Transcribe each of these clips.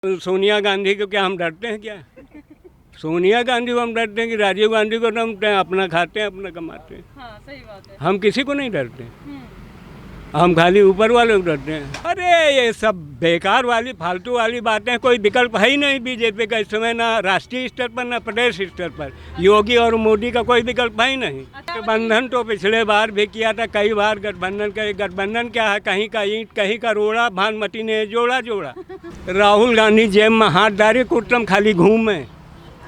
सोनिया गांधी को क्या हम डरते हैं क्या? सोनिया गांधी को हम डरते हैं कि राजीव गांधी को? तो हम अपना खाते हैं, अपना कमाते हैं। हाँ, सही बात है। हम किसी को नहीं डरते, हम खाली ऊपर वाले को डरते हैं। अरे ये सब बेकार वाली फालतू वाली बातें, कोई विकल्प है ही नहीं बीजेपी का इस समय, ना राष्ट्रीय स्तर पर ना प्रदेश स्तर पर। योगी और मोदी का कोई विकल्प है ही नहीं। गठबंधन तो पिछले बार भी किया था, कई बार गठबंधन का। गठबंधन क्या है, कहीं का ईंट कहीं का रोड़ा, भानुमती ने जोड़ा जोड़ा। राहुल गांधी जेब में हाथ डाले कुटम खाली घूमे।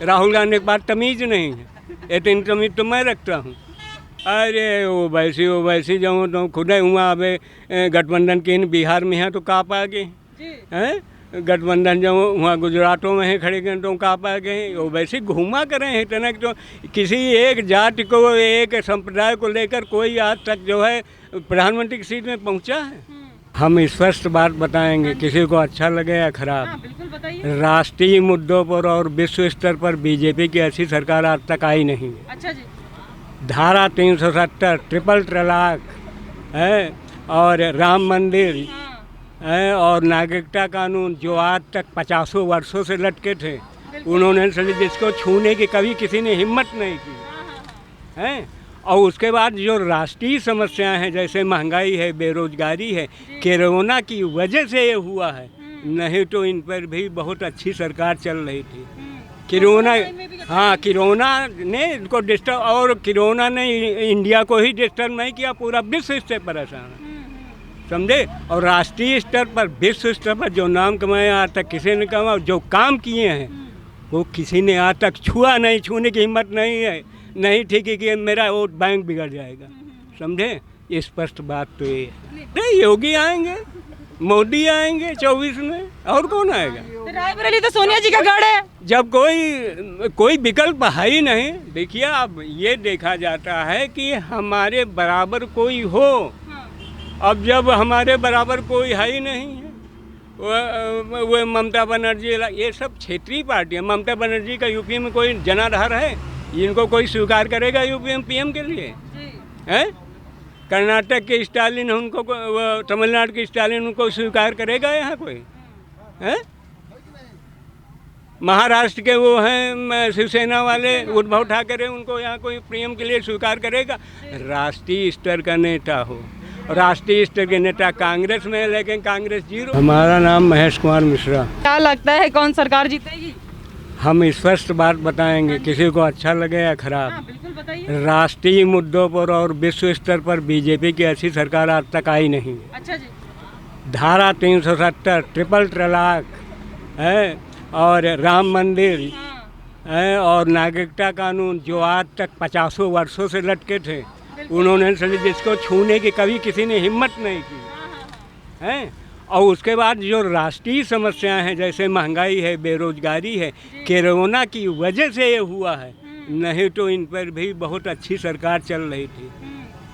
राहुल गांधी के पास तमीज नहीं है, इतनी तमीज तो मैं रखता हूँ। अरे वो वैसी जो तो खुद हुआ। अब गठबंधन के इन बिहार में है तो कहाँ पा गए हैं? गठबंधन जो वहाँ गुजरातों में है खड़े गए तो कहाँ पा गए हैं? वो वैसे घूमा करें हैं इतना कि तो किसी एक जाति को, एक संप्रदाय को लेकर कोई आज तक जो है प्रधानमंत्री की सीट में पहुँचा है? हम स्पष्ट बात बताएंगे, किसी को अच्छा लगे या खराब। हाँ, बिल्कुल बताइए। राष्ट्रीय मुद्दों पर और विश्व स्तर पर बीजेपी की ऐसी सरकार आज तक आई नहीं है। अच्छा जी। धारा 370, ट्रिपल तलाक है और राम मंदिर है और नागरिकता कानून जो आज तक 50 वर्षों से लटके थे, उन्होंने जिसको छूने की कभी किसी ने हिम्मत नहीं की है। और उसके बाद जो राष्ट्रीय समस्याएं हैं, जैसे महंगाई है, बेरोजगारी है, कोरोना की वजह से ये हुआ है, नहीं तो इन पर भी बहुत अच्छी सरकार चल रही थी। कोरोना, हाँ, कोरोना ने इनको डिस्टर्ब, और कोरोना ने इंडिया को ही डिस्टर्ब नहीं किया, पूरा विश्व इससे परेशान है, समझे। और राष्ट्रीय स्तर पर, विश्व स्तर पर जो नाम कमाया आज तक किसी ने कमाया, जो काम किए हैं वो किसी ने आज तक छुआ नहीं, छूने की हिम्मत नहीं है। नहीं ठीक है कि मेरा वोट बैंक बिगड़ जाएगा, समझे। स्पष्ट बात तो ये है। नहीं, योगी आएंगे, मोदी आएंगे 24 में, और कौन आएगा? तो रायबरेली तो सोनिया जी का गढ़ है। जब कोई विकल्प है ही नहीं। देखिए, अब ये देखा जाता है कि हमारे बराबर कोई हो। अब जब हमारे बराबर कोई है ही नहीं है, वो ममता बनर्जी, ये सब क्षेत्रीय पार्टियाँ। ममता बनर्जी का यूपी में कोई जनाधार है? इनको कोई स्वीकार करेगा यूपी में पीएम के लिए? है? कर्नाटक के स्टालिन उनको, तमिलनाडु के स्टालिन उनको स्वीकार करेगा यहाँ कोई? है? महाराष्ट्र के वो हैं शिवसेना वाले उद्धव ठाकरे, उनको यहाँ कोई पीएम के लिए स्वीकार करेगा? राष्ट्रीय स्तर का नेता हो। राष्ट्रीय स्तर के नेता कांग्रेस में है, लेकिन कांग्रेस जीरो। हमारा नाम महेश कुमार मिश्रा। क्या लगता है कौन सरकार जीतेगी? हम स्पष्ट बात बताएंगे, किसी को अच्छा लगे या खराब। हाँ, बिल्कुल बताइए। राष्ट्रीय मुद्दों पर और विश्व स्तर पर बीजेपी की ऐसी सरकार आज तक आई नहीं है। अच्छा जी। धारा 370, ट्रिपल तलाक है और राम मंदिर है और नागरिकता कानून जो आज तक 50 वर्षों से लटके थे, उन्होंने जिसको छूने की कभी किसी ने हिम्मत नहीं की है। और उसके बाद जो राष्ट्रीय समस्याएं हैं, जैसे महंगाई है, बेरोजगारी है, कोरोना की वजह से ये हुआ है, नहीं तो इन पर भी बहुत अच्छी सरकार चल रही थी।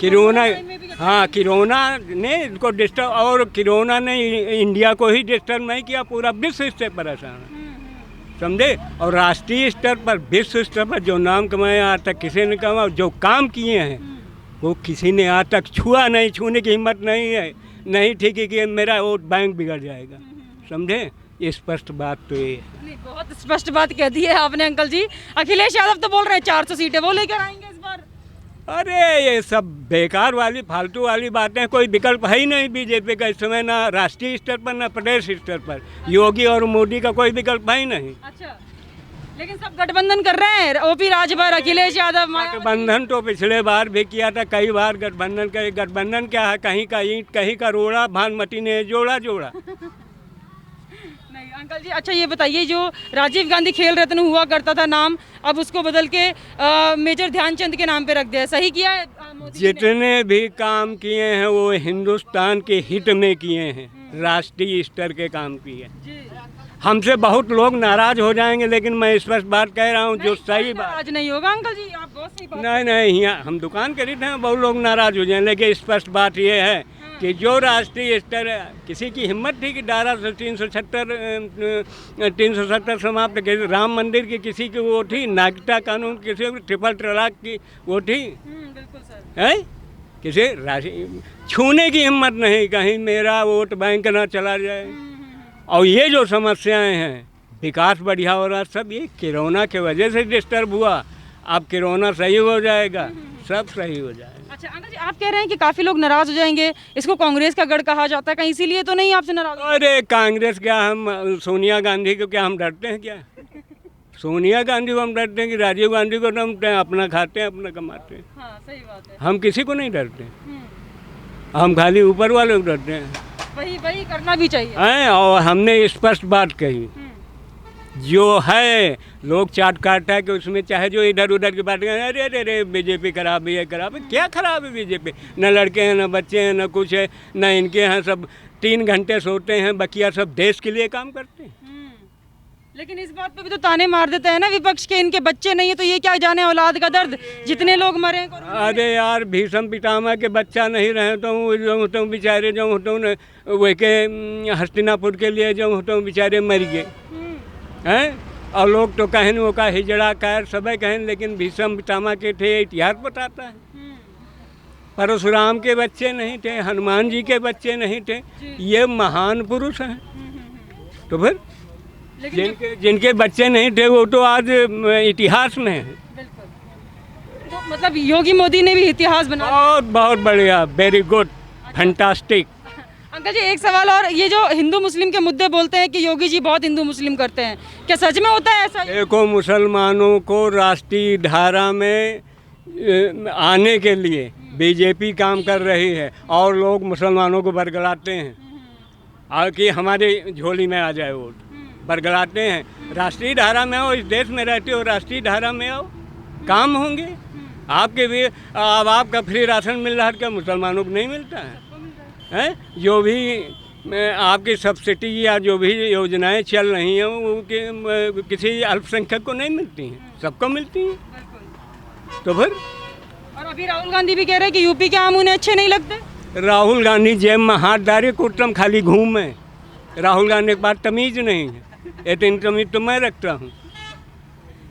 कोरोना, हाँ, कोरोना ने इनको डिस्टर्ब, और कोरोना ने इंडिया को ही डिस्टर्ब नहीं किया, पूरा विश्व इससे परेशान है, समझे। और राष्ट्रीय स्तर पर, विश्व स्तर पर जो नाम कमाया आज तक किसी ने कमाया, जो काम किए हैं वो किसी ने आज तक छुआ नहीं, छूने की हिम्मत नहीं है। नहीं ठीक है कि मेरा वोट बैंक बिगड़ जाएगा, समझे। स्पष्ट बात तो ये है। बहुत स्पष्ट बात कह दी है आपने अंकल जी। अखिलेश यादव तो बोल रहे हैं 400 सीटें वो लेकर आएंगे इस बार। अरे ये सब बेकार वाली फालतू वाली बातें, कोई विकल्प है ही नहीं बीजेपी का इस समय, ना राष्ट्रीय स्तर पर ना प्रदेश स्तर पर। योगी और मोदी का कोई विकल्प है ही नहीं। अच्छा, लेकिन सब गठबंधन कर रहे हैं, ओपी राजभर, अखिलेश यादव। गठबंधन तो पिछले बार भी किया था, कई बार गठबंधन का। गठबंधन क्या है, कहीं का ईंट कहीं का रोड़ा, भानुमती ने जोड़ा जोड़ा। नहीं अंकल जी, अच्छा ये बताइए, जो राजीव गांधी खेल रत्न हुआ करता था नाम, अब उसको बदल के मेजर ध्यानचंद के नाम पे रख दिया, सही किया है मोदी जी ने? जितने भी काम किए हैं वो हिंदुस्तान के हित में किए हैं, राष्ट्रीय स्तर के काम किए। हमसे बहुत लोग नाराज हो जाएंगे, लेकिन मैं स्पष्ट बात कह रहा हूँ, जो सही बात। नाराज नहीं होगा अंकल जी, आप बहुत सही बात। नहीं, यहाँ हम दुकान खरीदते हैं, बहुत लोग नाराज हो जाएंगे, लेकिन स्पष्ट बात ये है कि जो राष्ट्रीय स्तर, किसी की हिम्मत थी कि धारा 370 समाप्त कर, राम मंदिर की किसी की वो थी, नागरिकता कानून किसी की, ट्रिपल तलाक की वो थी, बिल्कुल सर। है? किसी छूने की हिम्मत नहीं, कहीं मेरा वोट बैंक ना चला जाए। और ये जो समस्याएं हैं, विकास बढ़िया हो रहा, सब ये कोरोना के वजह से डिस्टर्ब हुआ। अब कोरोना सही हो जाएगा, सब सही हो जाएगा। अच्छा अंकल जी, आप कह रहे हैं कि काफ़ी लोग नाराज़ हो जाएंगे, इसको कांग्रेस का गढ़ कहा जाता है, कहीं इसीलिए तो नहीं आपसे नाराज़? अरे कांग्रेस क्या, हम सोनिया गांधी को क्या हम डरते हैं क्या? सोनिया गांधी को हम डरते हैं कि राजीव गांधी को? तो हम अपना खाते हैं, अपना कमाते हैं। हाँ सही बात है। हम किसी को नहीं डरते, हम खाली ऊपर वाले को डरते हैं। वही वही करना भी चाहिए। हैं, और हमने स्पष्ट बात कही, जो है लोग चाट काटा है कि उसमें चाहे जो इधर उधर की बात करें, अरे अरे अरे बीजेपी खराब है, ये खराब है। क्या खराब है बीजेपी? न लड़के हैं, न बच्चे हैं, न कुछ है, न इनके हैं। सब 3 घंटे सोते हैं, बकिया सब देश के लिए काम करते हैं। लेकिन इस बात पे भी तो ताने मार देते हैं ना विपक्ष के, इनके बच्चे नहीं है तो ये क्या जाने औलाद का दर्द, जितने लोग मरे हैं कोरोना में। अरे यार, भीषम पितामह के बच्चा नहीं रहे तो जो होता हूँ बेचारे, जो होता हूँ वह के हस्तिनापुर के लिए जो होता हूँ बेचारे मर गए हैं। और लोग तो कहें वो का हिजड़ा कैर सब कहें, लेकिन भीषम पितामह के थे, इतिहास बताता है। परशुराम के बच्चे नहीं थे, हनुमान जी के बच्चे नहीं थे, ये महान पुरुष हैं। तो फिर जिनके बच्चे नहीं थे वो तो आज इतिहास में है। तो मतलब योगी मोदी ने भी इतिहास बना। बहुत बहुत बढ़िया, वेरी गुड, फैंटास्टिक। अंकल जी एक सवाल और, ये जो हिंदू मुस्लिम के मुद्दे बोलते हैं कि योगी जी बहुत हिंदू मुस्लिम करते हैं, क्या सच में होता है ऐसा? देखो, मुसलमानों को राष्ट्रीय धारा में आने के लिए बीजेपी काम कर रही है और लोग मुसलमानों को बरगलाते हैं कि हमारे झोली में आ जाए वोट, बरगलाते हैं। राष्ट्रीय धारा में आओ, इस देश में रहते हो, राष्ट्रीय धारा में आओ, काम होंगे आपके भी। अब आपका फ्री राशन मिल रहा है, क्या मुसलमानों को नहीं मिलता है? जो भी आपकी सब्सिडी या जो भी योजनाएं चल रही हैं वो किसी अल्पसंख्यक को नहीं मिलती हैं, सबको मिलती हैं। तो फिर और अभी राहुल गांधी भी कह रहे हैं कि यूपी के आम उन्हें अच्छे नहीं लगते। राहुल गांधी जेब में हाथ डाले कुटम खाली घूम है। राहुल गांधी के पास तमीज नहीं है, इतनी तमीज तो मैं रखता हूँ।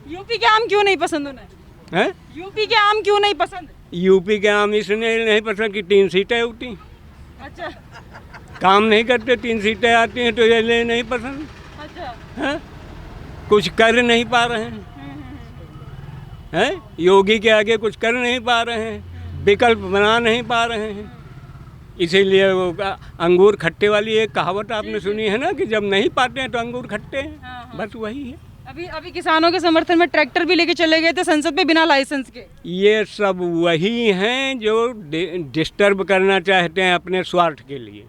यूपी के आम क्यों नहीं पसंद उन्हें? हैं? यूपी के आम क्यों नहीं पसंद? यूपी के आम इसलिए नहीं पसंद कि 3 सीटें होती। अच्छा, काम नहीं करते, 3 सीटें आती हैं तो ये ले नहीं पसंद। अच्छा, हैं? कुछ कर नहीं पा रहे हैं, हैं? योगी के आगे कुछ कर नहीं पा रहे हैं, विकल्प बना नहीं पा रहे हैं। इसीलिए वो अंगूर खट्टे वाली एक कहावत आपने सुनी है ना, कि जब नहीं पाते हैं तो अंगूर खट्टे हैं। हाँ। बस वही है। अभी किसानों के समर्थन में ट्रैक्टर भी लेके चले गए थे संसद में बिना लाइसेंस के। ये सब वही हैं जो डिस्टर्ब करना चाहते हैं अपने स्वार्थ के लिए।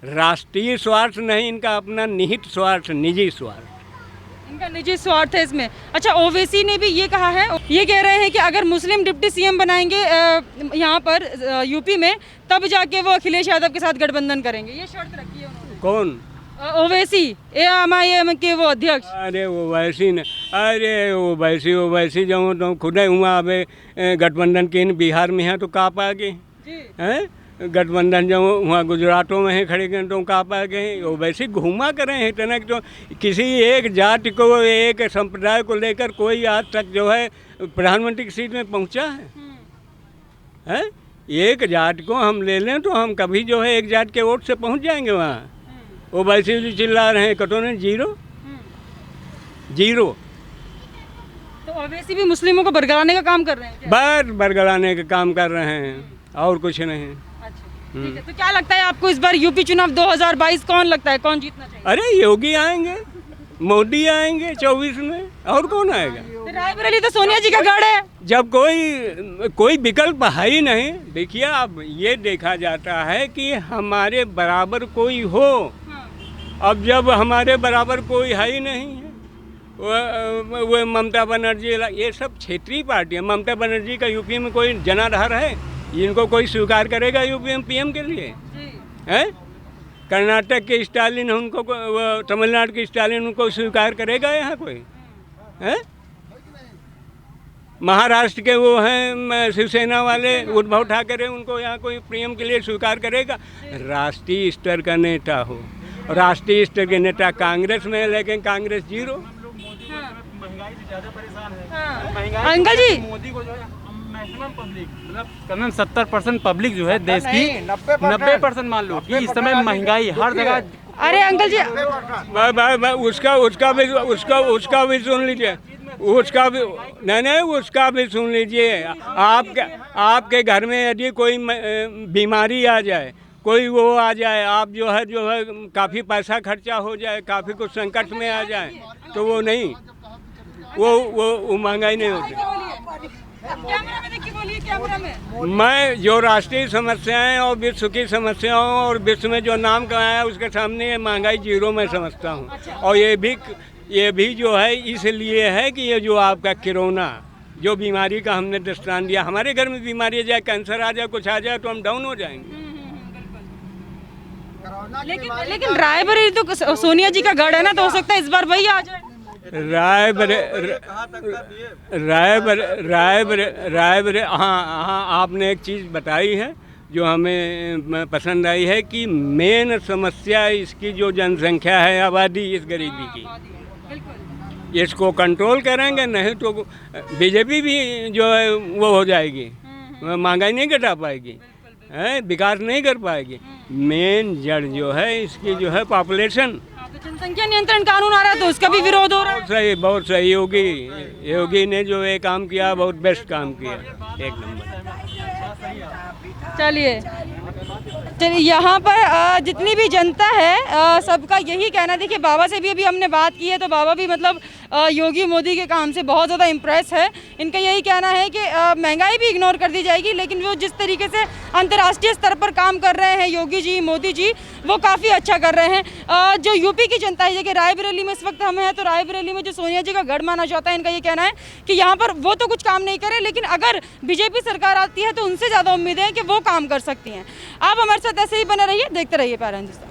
राष्ट्रीय स्वार्थ नहीं, इनका अपना निहित स्वार्थ, निजी स्वार्थ, इनका निजी स्वार्थ है इसमें। अच्छा, ओवैसी ने भी ये कहा है, ये कह रहे हैं कि अगर मुस्लिम डिप्टी सीएम बनाएंगे यहाँ पर यूपी में, तब जाके वो अखिलेश यादव के साथ गठबंधन करेंगे, ये शर्त रखी है उन्होंने। कौन? ओवैसी, AMIM के वो अध्यक्ष। अरे ओवैसी ने, अरे ओवैसी जो तो खुद हुआ अब गठबंधन के बिहार में है तो का पा गए हैं? गठबंधन जो वहाँ गुजरातों में है खड़े गए तो का पा गए। ओवैसी घूमा करें हैं इतना कि तो किसी एक जाति को, एक संप्रदाय को लेकर कोई आज तक जो है प्रधानमंत्री की सीट में पहुँचा है? एक जाति को हम ले लें तो हम कभी जो है एक जाति के वोट से पहुँच जाएंगे वहाँ। ओवैसी जो चिल्ला रहे हैं कटो ने जीरो। तो ओवैसी भी मुस्लिमों को बरगलाने का काम कर रहे हैं? बस बरगलाने का काम कर रहे हैं और कुछ नहीं। अच्छा, ठीक है। तो क्या लगता है आपको इस बार यूपी चुनाव 2022 कौन लगता है कौन जीतना चाहिए? अरे योगी आएंगे, मोदी आएंगे 24 में, और कौन आएगा? तो रायबरेली तो सोनिया जी का गढ़ है। जब कोई विकल्प है ही नहीं। देखिए, अब ये देखा जाता है कि हमारे बराबर कोई हो। अब जब हमारे बराबर कोई है ही नहीं है, वो ममता बनर्जी, ये सब क्षेत्रीय पार्टियाँ। ममता बनर्जी का यूपी में कोई जनाधार है? इनको कोई स्वीकार करेगा यूपी में पीएम के लिए? है? कर्नाटक के स्टालिन उनको, तमिलनाडु के स्टालिन उनको स्वीकार करेगा यहाँ कोई? है? महाराष्ट्र के वो हैं शिवसेना वाले उद्धव ठाकरे, उनको यहाँ कोई पीएम के लिए स्वीकार करेगा? राष्ट्रीय स्तर का नेता हो। राष्ट्रीय स्तर के नेता कांग्रेस में है, लेकिन कांग्रेस जीरो। महंगाई से ज़्यादा परेशान है। हाँ। अंकल जी, मोदी को जो है मैक्सिमम पब्लिक, मतलब कम 70% पब्लिक जो है देश की, 90% मान लो कि इस समय महंगाई हर जगह अरे अंकल जी, उसका भी सुन लीजिए, उसका भी नहीं, उसका भी सुन लीजिए। आपके घर में यदि कोई बीमारी आ जाए, कोई वो आ जाए, आप जो है काफ़ी पैसा खर्चा हो जाए, काफ़ी कुछ संकट में आ जाए, तो वो नहीं, वो महंगाई नहीं होती। कैमरा में देखिए, बोलिए कैमरा में। मैं जो राष्ट्रीय समस्याएं और विश्व की समस्याओं और विश्व में जो नाम कमाया है उसके सामने ये महंगाई जीरो में समझता हूँ। और ये भी जो है इसलिए है कि ये जो आपका कोरोना जो बीमारी का हमने दृष्टांत दिया, हमारे घर में बीमारी आ जाए, कैंसर आ जाए, कुछ आ जाए तो हम डाउन हो जाएंगे। लेकिन रायबरेली तो सोनिया जी का गढ़ है ना, तो हो सकता है इस बार वही आ जाए। रायबरेली हाँ, आपने एक चीज़ बताई है जो हमें पसंद आई है कि मेन समस्या इसकी जो जनसंख्या है, आबादी इस गरीबी की, इसको कंट्रोल करेंगे, नहीं तो बीजेपी भी जो है वो हो जाएगी, महंगाई नहीं घटा पाएगी, विकास नहीं कर पाएगी। मेन जड़ जो है इसकी जो है पॉपुलेशन। जनसंख्या नियंत्रण कानून आ रहा है तो उसका भी विरोध हो रहा है। बहुत सही योगी ने जो ये काम किया, बहुत बेस्ट काम किया, एक नंबर। चलिए, यहाँ पर जितनी भी जनता है सबका यही कहना। देखिए, बाबा से भी अभी हमने बात की है तो बाबा भी मतलब योगी मोदी के काम से बहुत ज़्यादा इम्प्रेस है। इनका यही कहना है कि महंगाई भी इग्नोर कर दी जाएगी, लेकिन वो जिस तरीके से अंतर्राष्ट्रीय स्तर पर काम कर रहे हैं योगी जी, मोदी जी, वो काफ़ी अच्छा कर रहे हैं। जो यूपी की जनता है, जैसे रायबरेली में इस वक्त हम हैं, तो रायबरेली में जो सोनिया जी का गढ़ माना जाता है, इनका ये कहना है कि यहाँ पर वो तो कुछ काम नहीं करे, लेकिन अगर बीजेपी सरकार आती है तो उनसे ज़्यादा उम्मीद है कि वो काम कर सकती हैं। आप हमारे साथ ऐसे ही बने रहिए, देखते रहिए प्यारा हिंदुस्तान।